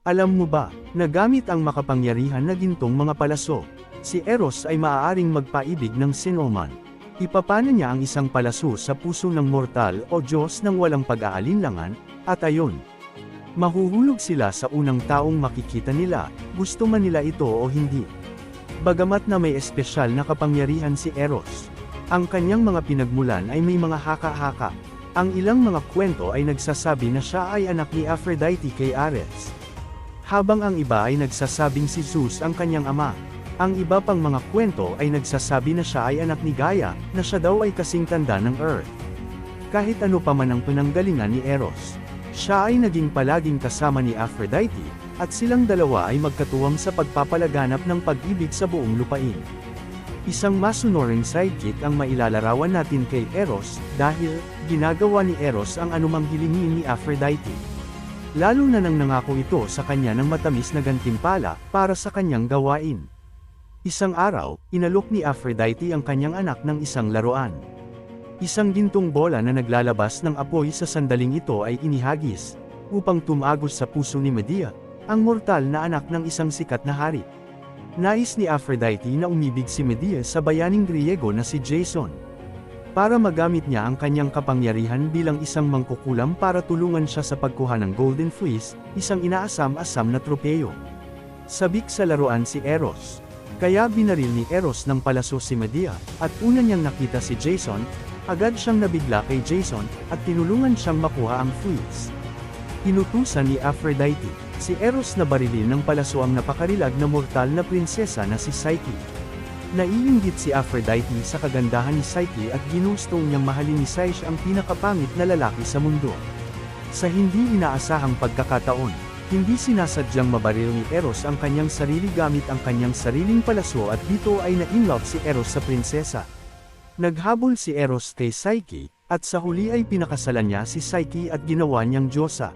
Alam mo ba, na gamit ang makapangyarihan na gintong mga palaso, si Eros ay maaaring magpaibig ng sinoman. Ipapana niya ang isang palaso sa puso ng mortal o Diyos nang walang pag-aalinlangan, at ayon. Mahuhulog sila sa unang taong makikita nila, gusto man nila ito o hindi. Bagamat na may espesyal na kapangyarihan si Eros, ang kanyang mga pinagmulan ay may mga haka-haka. Ang ilang mga kwento ay nagsasabi na siya ay anak ni Aphrodite kay Ares, habang ang iba ay nagsasabing si Zeus ang kanyang ama. Ang iba pang mga kwento ay nagsasabi na siya ay anak ni Gaia, na siya daw ay kasing tanda ng Earth. Kahit ano pa man ang pinanggalingan ni Eros, siya ay naging palaging kasama ni Aphrodite, at silang dalawa ay magkatuwang sa pagpapalaganap ng pag-ibig sa buong lupain. Isang masunuring sidekick ang mailalarawan natin kay Eros, dahil ginagawa ni Eros ang anumang hilingin ni Aphrodite. Lalo na nang nangako ito sa kanya ng matamis na gantimpala para sa kanyang gawain. Isang araw, inalok ni Aphrodite ang kanyang anak ng isang laruan. Isang gintong bola na naglalabas ng apoy sa sandaling ito ay inihagis, upang tumagos sa puso ni Medea, ang mortal na anak ng isang sikat na hari. Nais ni Aphrodite na umibig si Medea sa bayaning Griego na si Jason, para magamit niya ang kanyang kapangyarihan bilang isang mangkukulam para tulungan siya sa pagkuha ng Golden Fleece, isang inaasam-asam na tropeyo. Sabik sa laruan si Eros, kaya binaril ni Eros ng palaso si Medea, at una niyang nakita si Jason, agad siyang nabigla kay Jason, at tinulungan siyang makuha ang fleece. Inutusan ni Aphrodite, si Eros na barilin ng palaso ang napakarilag na mortal na prinsesa na si Psyche. Naiinggit si Aphrodite sa kagandahan ni Psyche at ginustong niyang mahalin ni Psyche ang pinakapangit na lalaki sa mundo. Sa hindi inaasahang pagkakataon, hindi sinasadyang mabaril ni Eros ang kanyang sarili gamit ang kanyang sariling palaso at dito ay na-inlove si Eros sa prinsesa. Naghabol si Eros kay Psyche, at sa huli ay pinakasalan niya si Psyche at ginawa niyang diyosa.